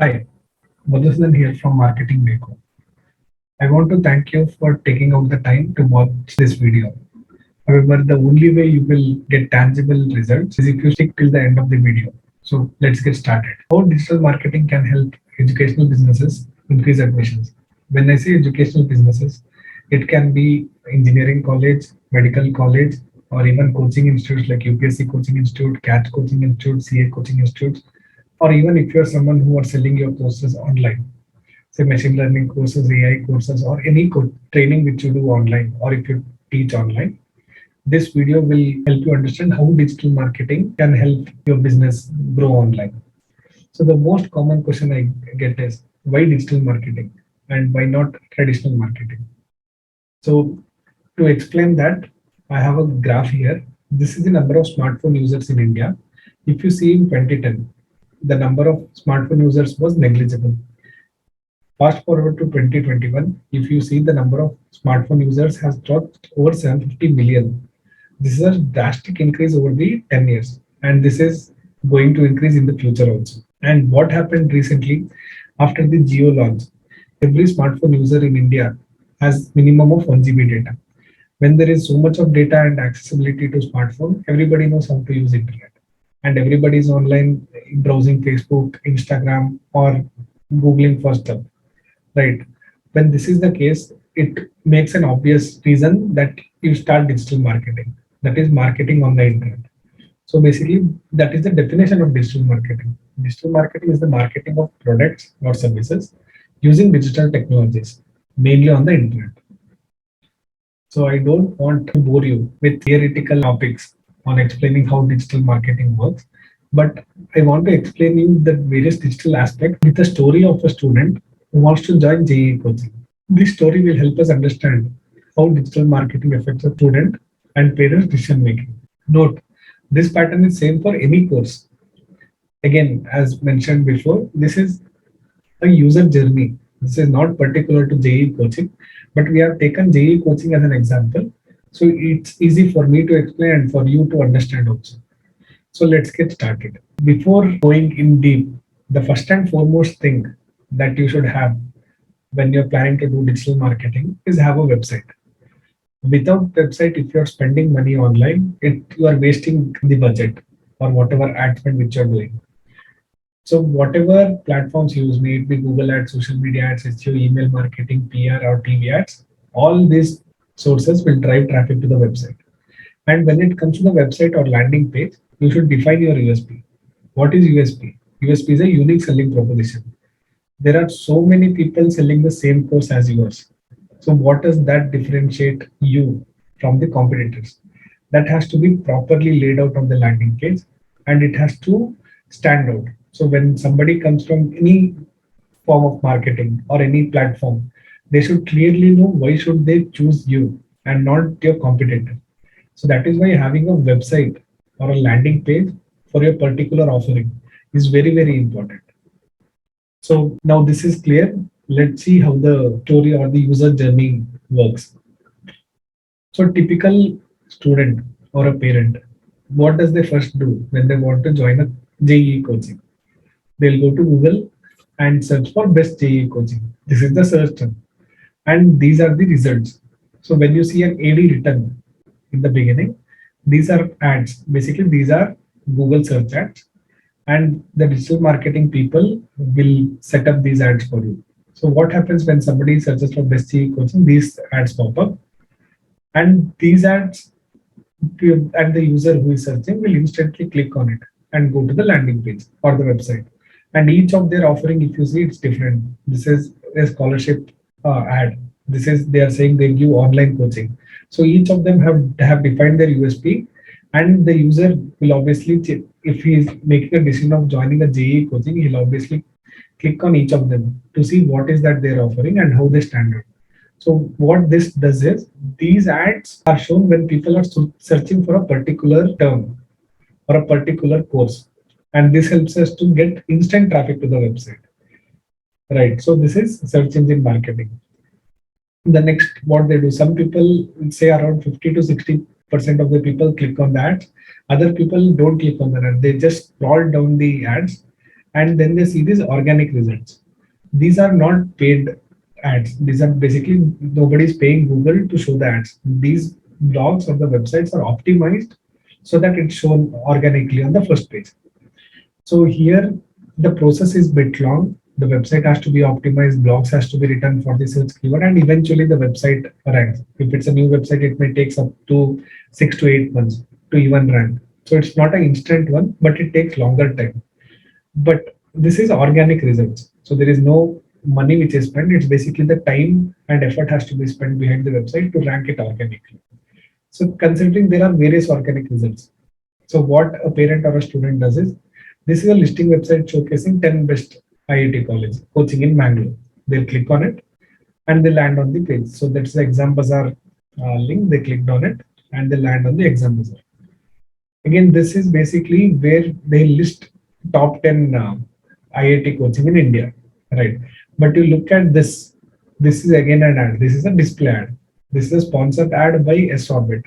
Hi, Madhusudan here from Marketing Beko. I want to thank you for taking out the time to watch this video. However, the only way you will get tangible results is if you stick till the end of the video. So let's get started. How digital marketing can help educational businesses increase admissions. When I say educational businesses, it can be engineering college, medical college, or even coaching institutes like UPSC Coaching Institute, CAT Coaching Institute, CA Coaching Institutes, or even if you're someone who are selling your courses online, say machine learning courses, AI courses, or any training which you do online, or if you teach online, this video will help you understand how digital marketing can help your business grow online. So the most common question I get is why digital marketing and why not traditional marketing? So to explain that, I have a graph here. This is the number of smartphone users in India. If you see in 2010, the number of smartphone users was negligible. Fast forward to 2021, if you see the number of smartphone users has dropped over 750 million. This is a drastic increase over the 10 years, and this is going to increase in the future also. And what happened recently after the Geo launch? Every smartphone user in India has minimum of 1 GB data. When there is so much of data and accessibility to smartphone, everybody knows how to use internet, and everybody is online browsing Facebook, Instagram, or Googling for stuff, right? When this is the case, it makes an obvious reason that you start digital marketing, that is marketing on the internet. So basically, that is the definition of digital marketing. Digital marketing is the marketing of products or services using digital technologies, mainly on the internet. So I don't want to bore you with theoretical topics on explaining how digital marketing works, but I want to explain you the various digital aspects with the story of a student who wants to join JEE coaching. This story will help us understand how digital marketing affects a student and parents' decision making. Note, this pattern is same for any course. Again, as mentioned before, this is a user journey. This is not particular to JEE coaching, but we have taken JEE coaching as an example. So it's easy for me to explain and for you to understand also. So let's get started. Before going in deep, the first and foremost thing that you should have when you're planning to do digital marketing is have a website. Without website, if you're spending money online, you are wasting the budget or whatever ad spend which you're doing. So whatever platforms you use, may it be Google Ads, social media ads, SEO, email marketing, PR, or TV ads, all these sources will drive traffic to the website. And when it comes to the website or landing page, you should define your USP. What is USP? USP is a unique selling proposition. There are so many people selling the same course as yours. So what does that differentiate you from the competitors? That has to be properly laid out on the landing page, and it has to stand out. So when somebody comes from any form of marketing or any platform, they should clearly know why should they choose you and not your competitor. So that is why having a website or a landing page for your particular offering is very, very important. So now this is clear. Let's see how the story or the user journey works. So typical student or a parent, what does they first do when they want to join a JEE coaching? They'll go to Google and search for best JEE coaching. This is the search term, and these are the results. So when you see an AD written in the beginning, these are ads. Basically, these are Google search ads, and the digital marketing people will set up these ads for you. So what happens when somebody searches for best GE coaching? These ads pop up, and these ads and the user who is searching will instantly click on it and go to the landing page or the website. And each of their offering, if you see, it's different. This is a scholarship ad. This is they are saying they give online coaching. So each of them have defined their USP, and the user will obviously, if he is making a decision of joining a JEE coaching, he'll obviously click on each of them to see what is that they're offering and how they stand out. So what this does is these ads are shown when people are searching for a particular term or a particular course, and this helps us to get instant traffic to the website. Right. So this is search engine marketing. The next, what they do, some people say around 50 to 60% of the people click on the ads. Other people don't click on the ad. They just scroll down the ads And then they see these organic results. These are not paid ads. These are basically nobody's paying Google to show the ads. These blogs or the websites are optimized so that it's shown organically on the first page. So here the process is bit long. The website has to be optimized, blogs has to be written for the search keyword, and eventually the website ranks. If it's a new website, it may take up to 6 to 8 months to even rank. So it's not an instant one, but it takes longer time. But this is organic results. So there is no money which is spent. It's basically the time and effort has to be spent behind the website to rank it organically. So considering there are various organic results. So what a parent or a student does is, this is a listing website showcasing 10 best IIT college coaching in Mangalore. They'll click on it and they land on the page. So that's the Exam Bazaar link. They clicked on it and they land on the Exam Bazaar. Again, this is basically where they list top 10 IIT coaching in India, right? But you look at this, this is again an ad. This is a display ad. This is a sponsored ad by S-Orbit.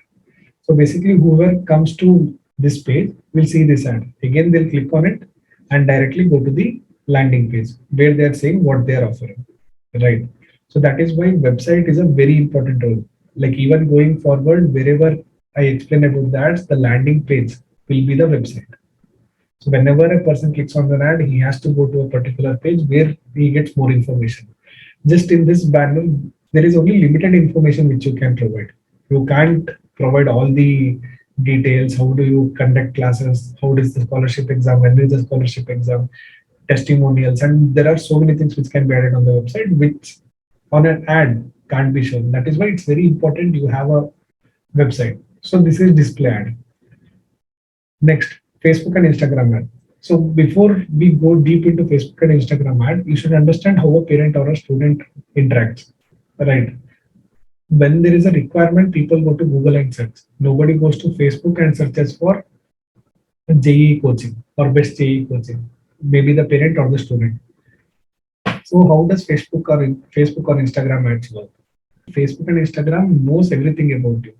So basically, whoever comes to this page will see this ad. Again, they'll click on it and directly go to the landing page where they're saying what they're offering, right? So that is why website is a very important role. Like even going forward, wherever I explain about the ads, the landing page will be the website. So whenever a person clicks on an ad, he has to go to a particular page where he gets more information. Just in this banner, there is only limited information which you can provide. You can't provide all the details. How do you conduct classes? How is the scholarship exam? When is the scholarship exam? Testimonials, and there are so many things which can be added on the website, which on an ad can't be shown. That is why it's very important you have a website. So this is display ad. Next, Facebook and Instagram ad. So before we go deep into Facebook and Instagram ad, you should understand how a parent or a student interacts, right? When there is a requirement, people go to Google and search. Nobody goes to Facebook and searches for JEE coaching or best JEE coaching. Maybe the parent or the student. So how does Facebook or Instagram ads work? Facebook and Instagram knows everything about you.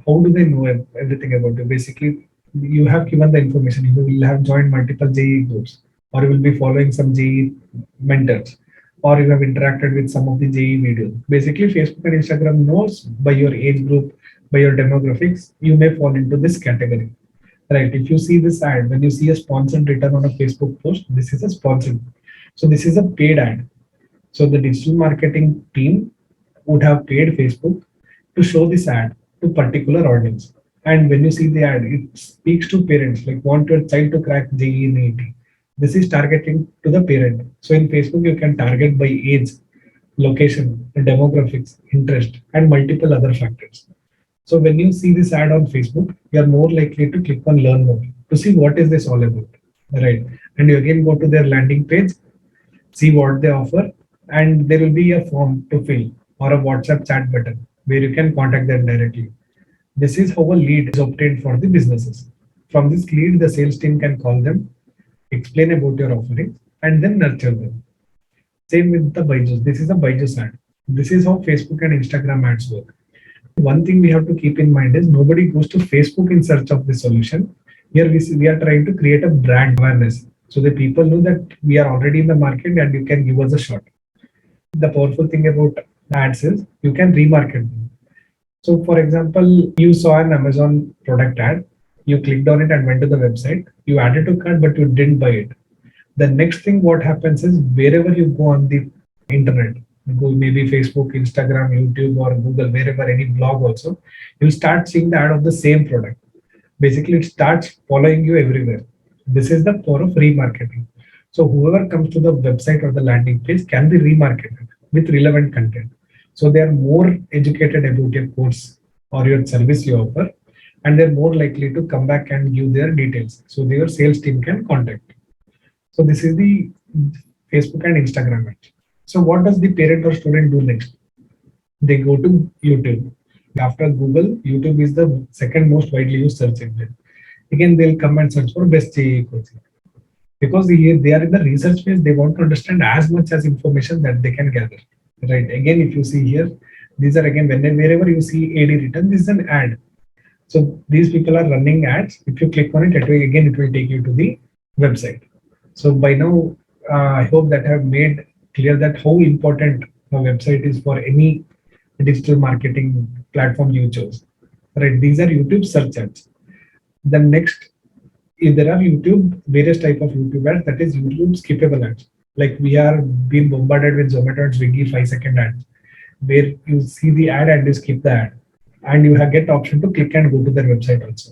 How do they know everything about you? Basically, you have given the information. You will have joined multiple JEE groups, or you will be following some JEE mentors, or you have interacted with some of the JEE videos. Basically, Facebook and Instagram knows by your age group, by your demographics, you may fall into this category. Right. If you see this ad, when you see a sponsored return on a Facebook post, this is a sponsored. So this is a paid ad. So the digital marketing team would have paid Facebook to show this ad to particular audience. And when you see the ad, it speaks to parents, like want your child to crack JEE in 80. This is targeting to the parent. So in Facebook, you can target by age, location, demographics, interest, and multiple other factors. So when you see this ad on Facebook, you are more likely to click on learn more to see what is this all about, right? And you again go to their landing page, see what they offer, and there will be a form to fill or a WhatsApp chat button where you can contact them directly. This is how a lead is obtained for the businesses. From this lead, the sales team can call them, explain about your offerings, and then nurture them. Same with the Byju's. This is a Byju's ad. This is how Facebook and Instagram ads work. One thing we have to keep in mind is nobody goes to Facebook in search of the solution. Here we are trying to create a brand awareness so that people know that we are already in the market and you can give us a shot. The powerful thing about ads is you can remarket them. So for example, you saw an Amazon product ad, you clicked on it and went to the website, you added to cart, but you didn't buy it. The next thing what happens is wherever you go on the internet, go maybe Facebook, Instagram, YouTube, or Google, wherever any blog also, you'll start seeing the ad of the same product. Basically, it starts following you everywhere. This is the power of remarketing. So whoever comes to the website or the landing page can be remarketed with relevant content. So they are more educated about your course or your service you offer, and they're more likely to come back and give their details. So their sales team can contact. So this is the Facebook and Instagram ad. So what does the parent or student do next? They go to YouTube. After Google, YouTube is the second most widely used search engine. Again, they'll come and search for best JEE coaching. Because they are in the research phase, they want to understand as much as information that they can gather. Right. Again, if you see here, these are again, wherever you see AD written, this is an ad. So these people are running ads. If you click on it, it will take you to the website. So by now, I hope that I have made clear that how important a website is for any digital marketing platform you chose. Right? These are YouTube search ads. The next, if there are YouTube, various type of YouTube ads, that is YouTube skippable ads. Like we are being bombarded with Zomato and Swiggy 5-second ads, where you see the ad and you skip the ad, and you have get option to click and go to their website also.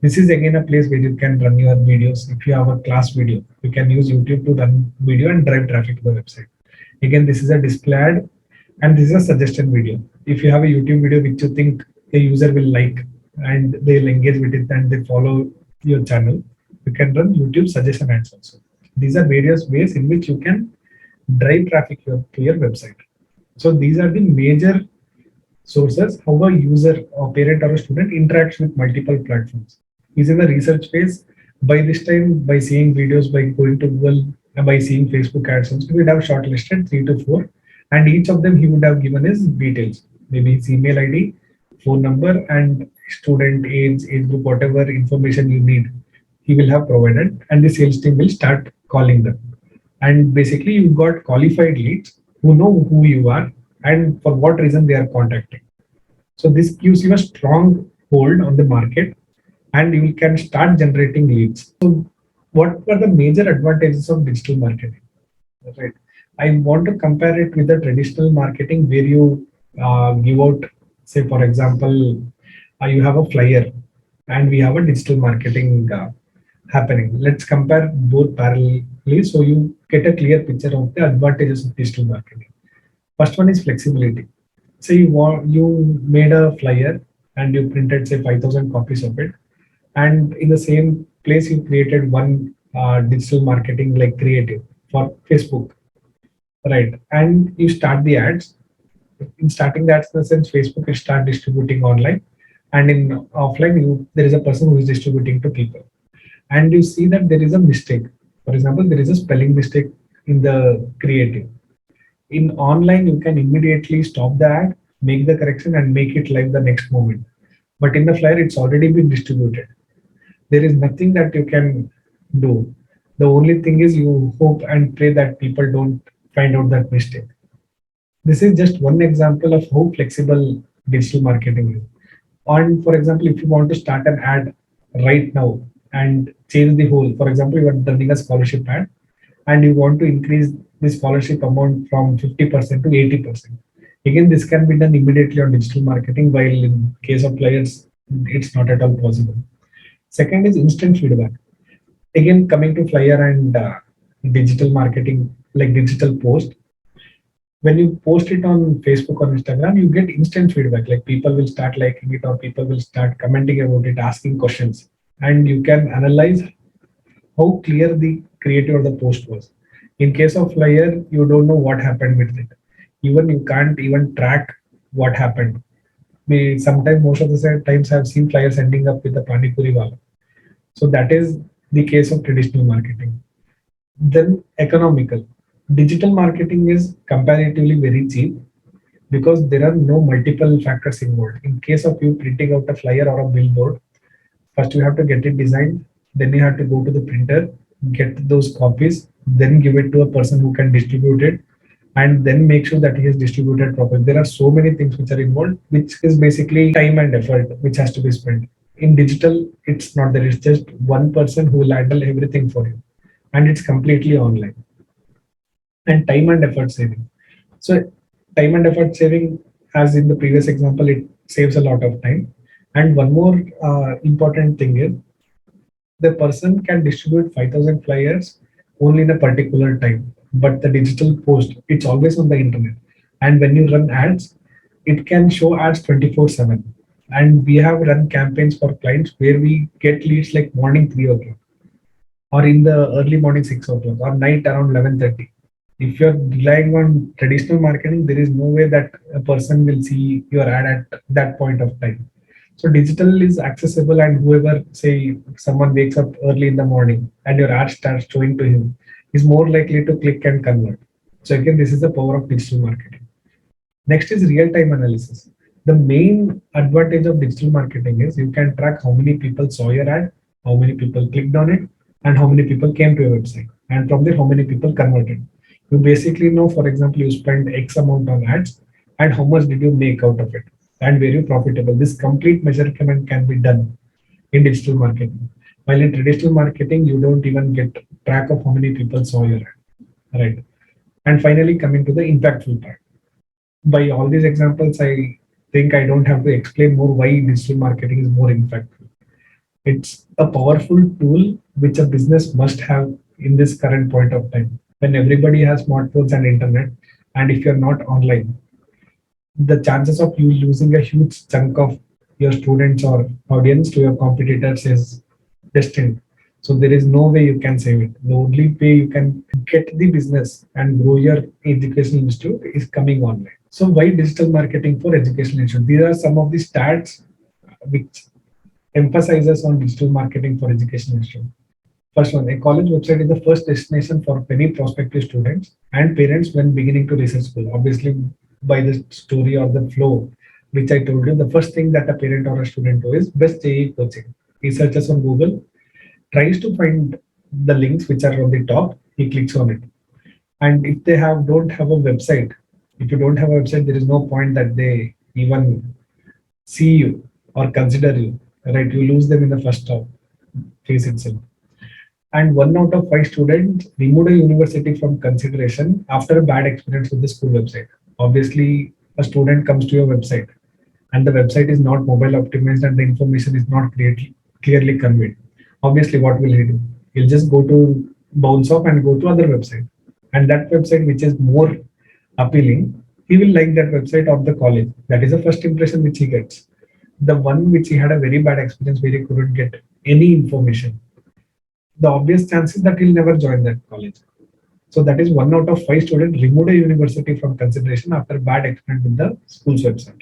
This is again a place where you can run your videos. If you have a class video, you can use YouTube to run video and drive traffic to the website. Again, this is a display ad, and this is a suggestion video. If you have a YouTube video which you think a user will like and they'll engage with it and they follow your channel, you can run YouTube suggestion ads also. These are various ways in which you can drive traffic to your website. So these are the major sources how a user or parent or a student interacts with multiple platforms. He's in the research phase. By this time, by seeing videos, by going to Google, and by seeing Facebook ads, so he would have shortlisted 3 to 4, and each of them he would have given his details, maybe his email ID, phone number, and student age group, whatever information you need, he will have provided, and the sales team will start calling them. And basically, you got qualified leads who know who you are and for what reason they are contacting. So this gives you a strong hold on the market, and you can start generating leads. So what were the major advantages of digital marketing? Right. I want to compare it with the traditional marketing where you give out, say, for example, you have a flyer and we have a digital marketing happening. Let's compare both parallelly so you get a clear picture of the advantages of digital marketing. First one is flexibility. Say you made a flyer and you printed say 5,000 copies of it, and in the same place you created one digital marketing like creative for Facebook, right? And you start the ads. In starting the ads, in the sense Facebook will start distributing online, and in offline there is a person who is distributing to people, and you see that there is a mistake. For example, there is a spelling mistake in the creative. In online, you can immediately stop the ad, make the correction, and make it live the next moment. But in the flyer, it's already been distributed. There is nothing that you can do. The only thing is you hope and pray that people don't find out that mistake. This is just one example of how flexible digital marketing is. And for example, if you want to start an ad right now and change the whole, for example, you are running a scholarship ad and you want to increase the scholarship amount from 50% to 80%. Again, this can be done immediately on digital marketing, while in case of players, it's not at all possible. Second is instant feedback. Again, coming to flyer and digital marketing, like digital post, when you post it on Facebook or Instagram, you get instant feedback. Like people will start liking it or people will start commenting about it, asking questions, and you can analyze how clear the creator of the post was. In case of flyer, you don't know what happened with it. Even you can't even track what happened. We sometimes, most of the times, have seen flyers ending up with the pani puri wala. So that is the case of traditional marketing. Then economical. Digital marketing is comparatively very cheap because there are no multiple factors involved. In case of you printing out a flyer or a billboard, first you have to get it designed, then you have to go to the printer, get those copies, then give it to a person who can distribute it, and then make sure that he is distributed properly. There are so many things which are involved, which is basically time and effort which has to be spent. In digital, it's not there. It's just one person who will handle everything for you, and it's completely online. And time and effort saving. So time and effort saving, as in the previous example, it saves a lot of time. And one more important thing is the person can distribute 5,000 flyers only in a particular time, but the digital post, it's always on the internet. And when you run ads, it can show ads 24/7. And we have run campaigns for clients where we get leads like morning 3 o'clock or in the early morning 6 o'clock or night around 11:30. If you're relying on traditional marketing, there is no way that a person will see your ad at that point of time. So digital is accessible, and whoever, say someone wakes up early in the morning and your ad starts showing to him, is more likely to click and convert. So again, this is the power of digital marketing. Next is real-time analysis. The main advantage of digital marketing is you can track how many people saw your ad, how many people clicked on it, and how many people came to your website. and from there how many people converted. You basically know, for example, you spend X amount on ads and how much did you make out of it and were you profitable. This complete measurement can be done in digital marketing. While in traditional marketing, you don't even get track of how many people saw your ad, right? And finally, coming to the impactful part. By all these examples, I think I don't have to explain more why digital marketing is more impactful. It's a powerful tool which a business must have in this current point of time when everybody has smartphones and internet. And if you're not online, the chances of you losing a huge chunk of your students or audience to your competitors is destined. So there is no way you can save it. The only way you can get the business and grow your educational institute is coming online. So why digital marketing for educational institute? These are some of the stats which emphasizes on digital marketing for educational institute. First one, a college website is the first destination for many prospective students and parents when beginning to research school. Obviously, by the story or the flow, which I told you, the first thing that a parent or a student do is best JEE coaching. He searches on Google, tries to find the links which are on the top, he clicks on it. And if they don't have a website, if you don't have a website, there is no point that they even see you or consider you, right? You lose them in the first phase itself. And 1 out of 5 students removed a university from consideration after a bad experience with the school website. Obviously, a student comes to your website and the website is not mobile optimized and the information is not clearly conveyed. Obviously, what will he do? He'll just go to bounce off and go to other website. And that website, which is more appealing, he will like that website of the college. That is the first impression which he gets. The one which he had a very bad experience where he couldn't get any information, the obvious chance is that he'll never join that college. So that is 1 out of 5 students removed a university from consideration after bad experience with the school's website.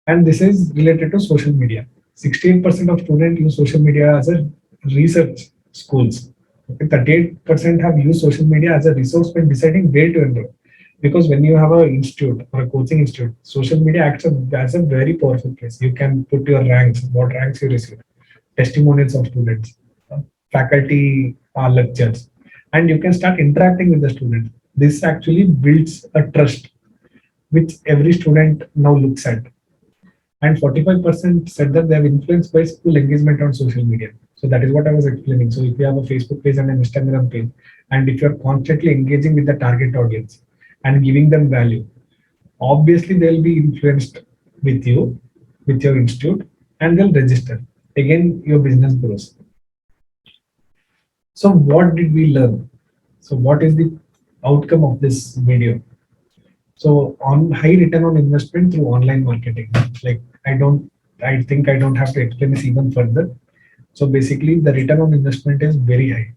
And this is related to social media. 68% of students use social media as a research schools. Okay, 38% have used social media as a resource when deciding where to enroll. Because when you have an institute or a coaching institute, social media acts as a very powerful place. You can put your ranks, what ranks you receive, testimonials of students, faculty lectures, and you can start interacting with the students. This actually builds a trust which every student now looks at. And 45% said that they have influenced by school engagement on social media. So that is what I was explaining. So if you have a Facebook page and an Instagram page, and if you're constantly engaging with the target audience and giving them value, obviously they'll be influenced with you, with your institute, and they'll register. Again, your business grows. So what did we learn? So what is the outcome of this video? So on high return on investment through online marketing. Like I think I don't have to explain this even further. So basically the return on investment is very high.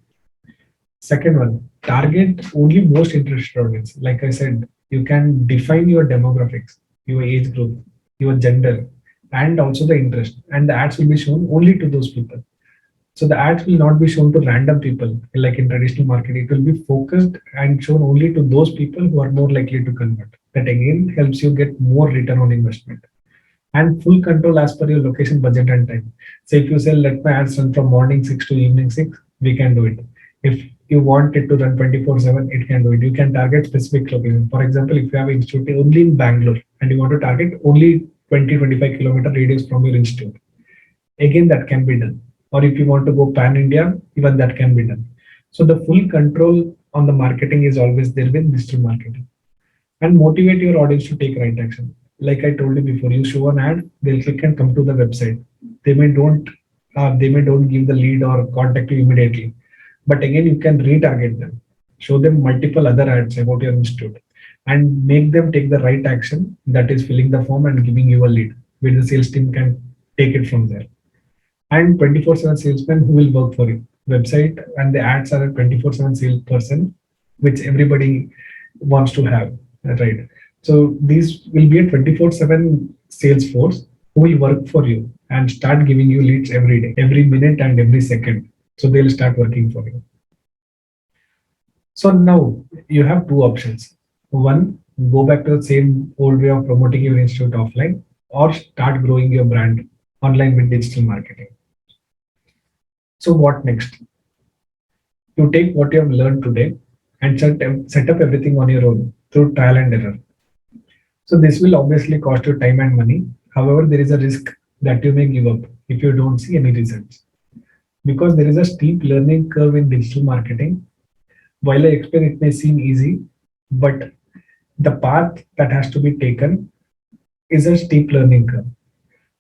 Second one, target only most interested audience. Like I said, you can define your demographics, your age group, your gender, and also the interest. And the ads will be shown only to those people. So the ads will not be shown to random people like in traditional marketing. It will be focused and shown only to those people who are more likely to convert. That again helps you get more return on investment. And full control as per your location, budget, and time. So if you say let my ads run from morning 6 to evening 6, we can do it. If you want it to run 24/7, it can do it. You can target specific location. For example, if you have an institute only in Bangalore and you want to target only 20-25 kilometer radius from your institute, again that can be done. Or if you want to go pan India, even that can be done. So the full control on the marketing is always there with digital marketing. And motivate your audience to take right action. Like I told you before, you show an ad, they'll click and come to the website. They may don't give the lead or contact you immediately. But again, you can retarget them, show them multiple other ads about your institute, and make them take the right action, that is filling the form and giving you a lead, where the sales team can take it from there. And 24/7 salesman who will work for you. Website and the ads are a 24/7 salesperson, which everybody wants to have, right? So these will be a 24/7 sales force who will work for you and start giving you leads every day, every minute, and every second. So they'll start working for you. So now you have two options. One, go back to the same old way of promoting your institute offline, or start growing your brand online with digital marketing. So what next? You take what you have learned today and set up everything on your own through trial and error. So this will obviously cost you time and money. However, there is a risk that you may give up if you don't see any results. Because there is a steep learning curve in digital marketing. While I explain it may seem easy, but the path that has to be taken is a steep learning curve.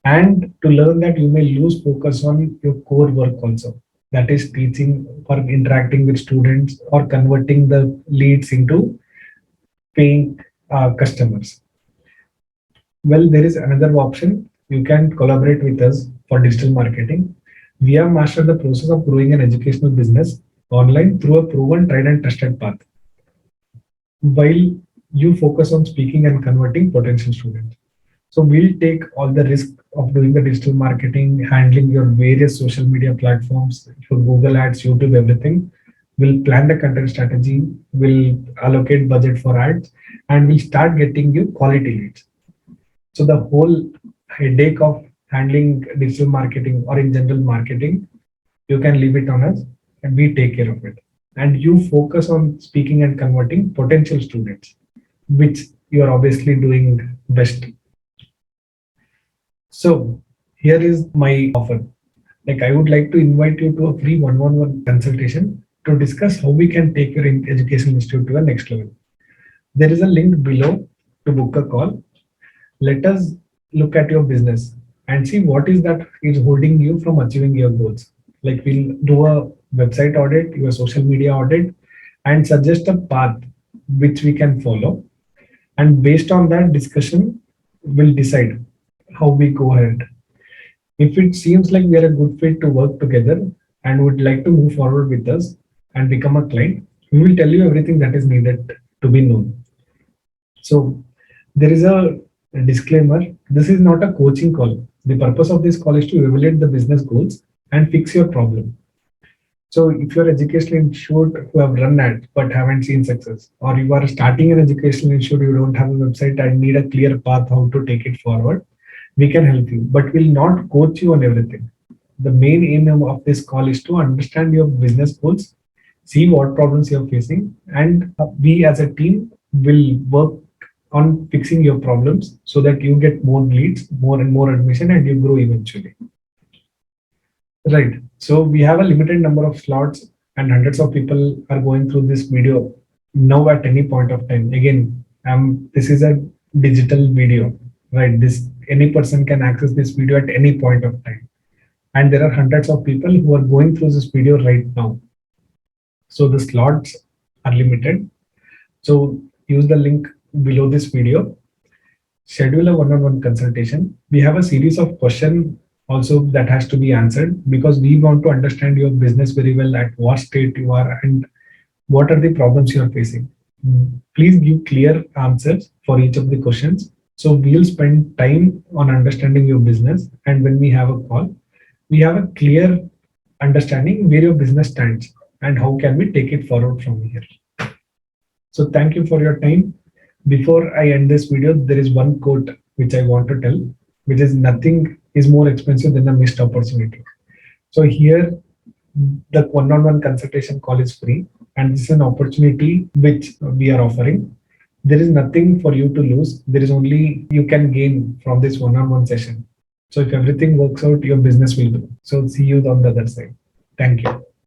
And to learn that, you may lose focus on your core work also. That is teaching or interacting with students or converting the leads into paying customers. Well, there is another option. You can collaborate with us for digital marketing. We have mastered the process of growing an educational business online through a proven, tried and tested path. While you focus on speaking and converting potential students. So we'll take all the risk of doing the digital marketing, handling your various social media platforms, for Google Ads, YouTube, everything. We'll plan the content strategy, we'll allocate budget for ads, and we'll start getting you quality leads. So the whole headache of handling digital marketing or in general marketing, you can leave it on us and we take care of it. And you focus on speaking and converting potential students, which you are obviously doing best. So here is my offer. Like I would like to invite you to a free one-on-one consultation to discuss how we can take your education institute to the next level. There is a link below to book a call. Let us look at your business and see what is that is holding you from achieving your goals. Like we'll do a website audit, your social media audit, and suggest a path which we can follow. And based on that discussion, we'll decide how we go ahead. If it seems like we are a good fit to work together and would like to move forward with us and become a client, we will tell you everything that is needed to be known. So there is a disclaimer. This is not a coaching call. The purpose of this call is to evaluate the business goals and fix your problem. So if you're educational institute who have run ads but haven't seen success, or you are starting an educational institute, you don't have a website and need a clear path how to take it forward, we can help you, but we'll not coach you on everything. The main aim of this call is to understand your business goals, see what problems you're facing, and we as a team will work on fixing your problems so that you get more leads, more and more admission, and you grow eventually. Right. So we have a limited number of slots and hundreds of people are going through this video now at any point of time. Again, this is a digital video, right? This any person can access this video at any point of time. And there are hundreds of people who are going through this video right now. So the slots are limited. So use the link below this video. Schedule a one-on-one consultation. We have a series of questions also that has to be answered because we want to understand your business very well, at what state you are and what are the problems you are facing. Please give clear answers for each of the questions. So we'll spend time on understanding your business, and when we have a call, we have a clear understanding where your business stands and how can we take it forward from here. So thank you for your time. Before I end this video, there is one quote which I want to tell, which is nothing is more expensive than a missed opportunity. So here, the one-on-one consultation call is free, and this is an opportunity which we are offering. There is nothing for you to lose. There is only you can gain from this one-on-one session. So if everything works out, your business will grow. So see you on the other side. Thank you.